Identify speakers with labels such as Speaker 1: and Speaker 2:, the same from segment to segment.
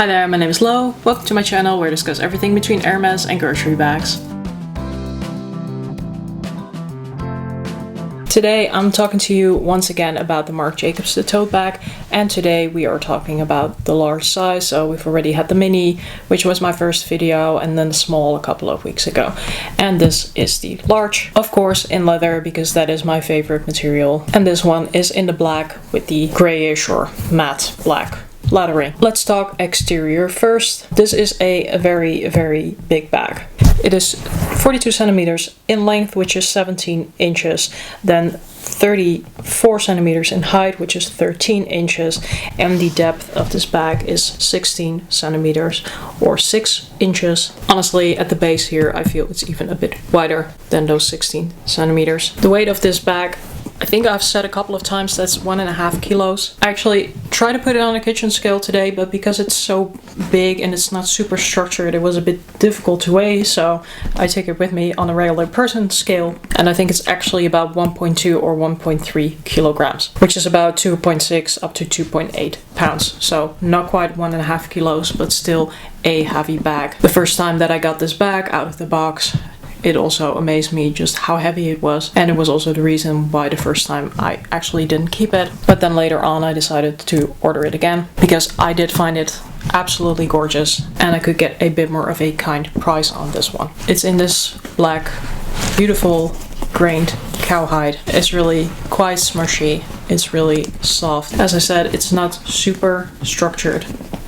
Speaker 1: Hi there, my name is Lo. Welcome to my channel where I discuss everything between Hermes and grocery bags. Today I'm talking to you once again about the Marc Jacobs the tote bag, and today we are talking about the large size. So we've already had the mini, which was my first video, and then the small a couple of weeks ago. And this is the large, of course in leather because that is my favorite material. And this one is in the black with the grayish or matte black lettering. Let's talk exterior first. This is a very big bag. It is 42 centimeters in length, which is 17 inches, then 34 centimeters in height, which is 13 inches, and the depth of this bag is 16 centimeters or 6 inches. Honestly, at the base here, I feel it's even a bit wider than those 16 centimeters. The weight of this bag, I think I've said a couple of times, that's 1.5 kilos. I actually tried to put it on a kitchen scale today, but because it's so big and it's not super structured, it was a bit difficult to weigh, so I take it with me on a regular person scale, and I think it's actually about 1.2 or 1.3 kilograms, which is about 2.6 up to 2.8 pounds. So not quite 1.5 kilos, but still a heavy bag. The first time that I got this bag out of the box, it also amazed me just how heavy it was, and it was also the reason why the first time I actually didn't keep it. But then later on I decided to order it again because I did find it absolutely gorgeous and I could get a bit more of a kind price on this one. It's in this black, beautiful grained cowhide. It's really quite smushy. It's really soft. As I said, it's not super structured,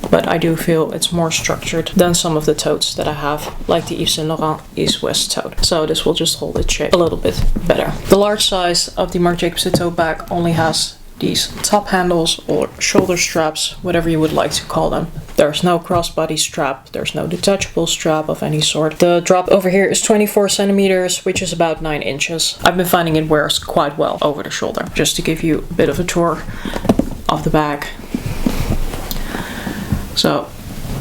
Speaker 1: but I do feel it's more structured than some of the totes that I have, like the Yves Saint Laurent East West tote. So this will just hold its shape a little bit better. The large size of the Marc Jacobs tote bag only has these top handles or shoulder straps, whatever you would like to call them. There's no crossbody strap, there's no detachable strap of any sort. The drop over here is 24 centimeters, which is about 9 inches. I've been finding it wears quite well over the shoulder. Just to give you a bit of a tour of the bag. So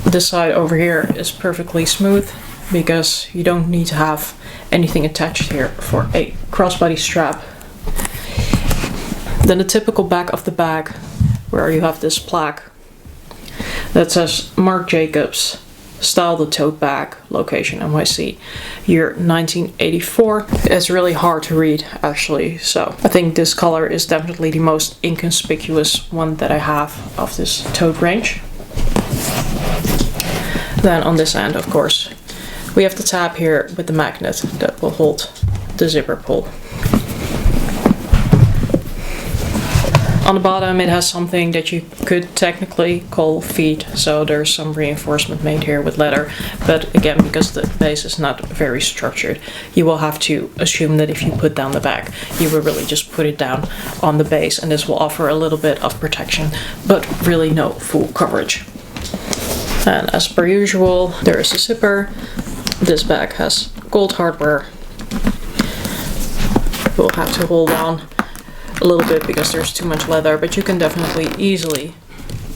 Speaker 1: this side over here is perfectly smooth because you don't need to have anything attached here for a crossbody strap. Then the typical back of the bag, where you have this plaque that says Marc Jacobs, style the tote bag, location NYC, year 1984. It's really hard to read actually, so I think this color is definitely the most inconspicuous one that I have of this tote range. Then on this end, of course, we have the tab here with the magnet that will hold the zipper pull. On the bottom it has something that you could technically call feet, so there's some reinforcement made here with leather, but again, because the base is not very structured, you will have to assume that if you put down the bag, you will really just put it down on the base, and this will offer a little bit of protection, but really no full coverage. And as per usual, there is a zipper. This bag has gold hardware. We'll have to hold on a little bit because there's too much leather, but you can definitely easily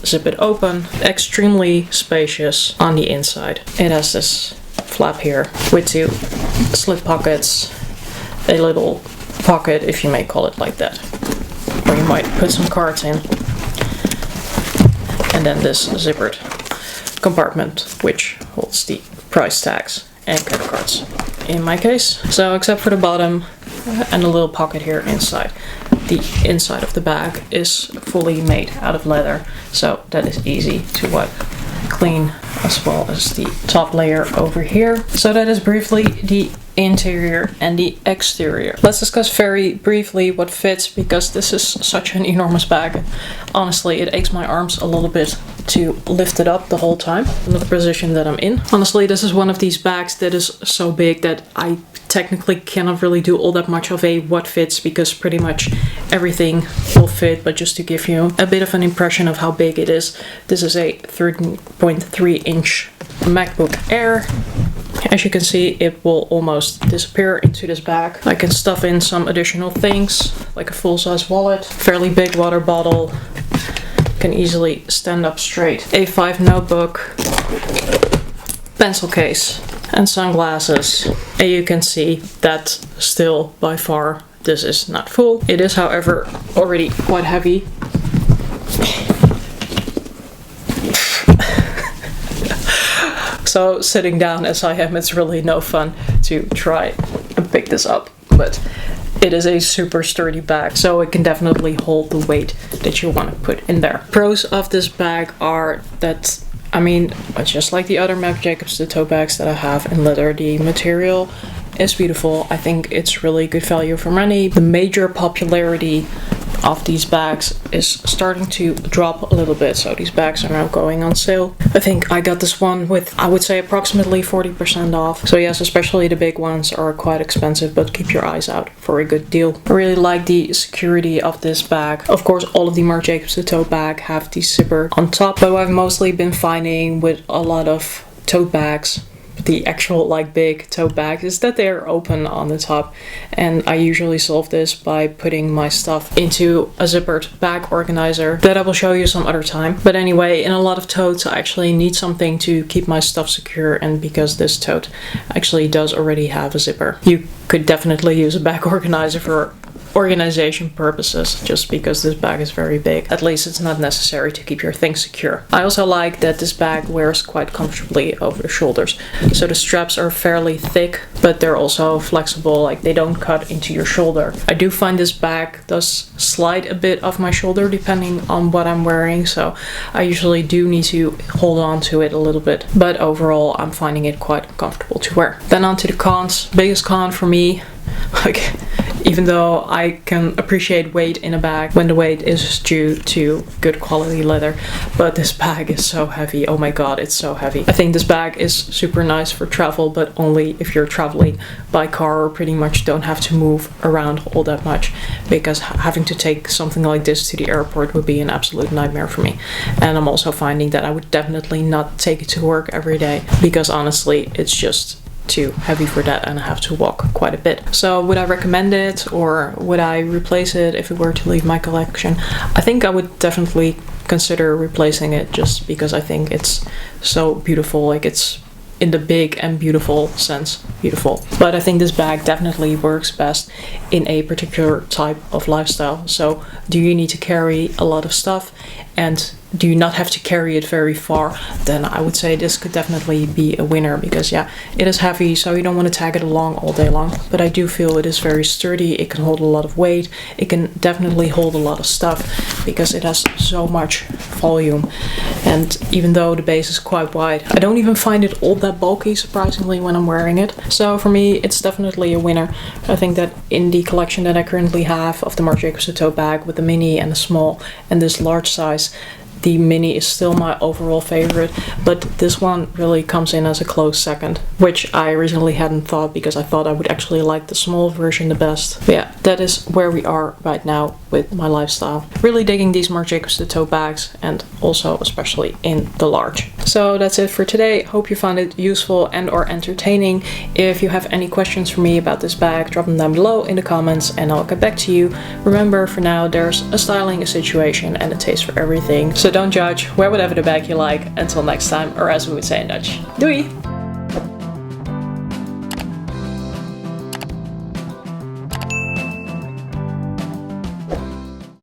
Speaker 1: zip it open. Extremely spacious on the inside. It has this flap here with two slip pockets, a little pocket, if you may call it like that, where you might put some cards in, and then this zippered compartment which holds the price tags and credit cards in my case. So except for the bottom and a little pocket here inside, the inside of the bag is fully made out of leather, so that is easy to wipe clean, as well as the top layer over here. So that is briefly the interior and the exterior. Let's discuss very briefly what fits, because this is such an enormous bag. Honestly, it aches my arms a little bit to lift it up the whole time in the position that I'm in. Honestly, this is one of these bags that is so big that I technically cannot really do all that much of a what fits, because pretty much everything will fit. But just to give you a bit of an impression of how big it is, this is a 13.3 inch MacBook Air. As you can see, it will almost disappear into this bag. I can stuff in some additional things, like a full-size wallet, fairly big water bottle, can easily stand up straight, A5 notebook, pencil case, and sunglasses. And you can see that still by far this is not full. It is, however, already quite heavy. So sitting down as I am, it's really no fun to try and pick this up. But it is a super sturdy bag, so it can definitely hold the weight that you want to put in there. Pros of this bag are that, I mean, just like the other Marc Jacobs tote bags that I have in leather, the material is beautiful. I think it's really good value for money. The major popularity of these bags is starting to drop a little bit, so these bags are now going on sale. I think I got this one with, I would say, approximately 40% off. So yes, especially the big ones are quite expensive, but keep your eyes out for a good deal. I really like the security of this bag. Of course, all of the Marc Jacobs tote bag have the zipper on top, but what I've mostly been finding with a lot of tote bags, the actual like big tote bags, is that they're open on the top, and I usually solve this by putting my stuff into a zippered bag organizer that I will show you some other time. But anyway, in a lot of totes I actually need something to keep my stuff secure, and because this tote actually does already have a zipper, you could definitely use a bag organizer for organization purposes. Just because this bag is very big, at least it's not necessary to keep your things secure. I also like that this bag wears quite comfortably over the shoulders. So the straps are fairly thick, but they're also flexible, like they don't cut into your shoulder. I do find this bag does slide a bit off my shoulder depending on what I'm wearing, so I usually do need to hold on to it a little bit. But overall, I'm finding it quite comfortable to wear. Then on to the cons. Biggest con for me, like, even though I can appreciate weight in a bag when the weight is due to good quality leather, but this bag is so heavy. Oh my god, it's so heavy. I think this bag is super nice for travel, but only if you're traveling by car or pretty much don't have to move around all that much, because having to take something like this to the airport would be an absolute nightmare for me. And I'm also finding that I would definitely not take it to work every day, because honestly it's just too heavy for that and I have to walk quite a bit. So would I recommend it, or would I replace it if it were to leave my collection? I think I would definitely consider replacing it, just because I think it's so beautiful. Like, it's in the big and beautiful sense beautiful. But I think this bag definitely works best in a particular type of lifestyle. So do you need to carry a lot of stuff and do you not have to carry it very far, then I would say this could definitely be a winner, because yeah, it is heavy, so you don't want to tag it along all day long. But I do feel it is very sturdy, it can hold a lot of weight, it can definitely hold a lot of stuff because it has so much volume. And even though the base is quite wide, I don't even find it all that bulky, surprisingly, when I'm wearing it. So for me, it's definitely a winner. I think that in the collection that I currently have of the Marc Jacobs tote bag with the mini and the small and this large size, the mini is still my overall favorite, but this one really comes in as a close second, which I originally hadn't thought, because I thought I would actually like the small version the best. But yeah, that is where we are right now with my lifestyle. Really digging these Marc Jacobs tote bags, and also especially in the large. So that's it for today. Hope you found it useful and or entertaining. If you have any questions for me about this bag, drop them down below in the comments and I'll get back to you. Remember, for now, there's a styling, a situation, and a taste for everything. So don't judge, wear whatever the bag you like. Until next time, or as we would say in Dutch, doei!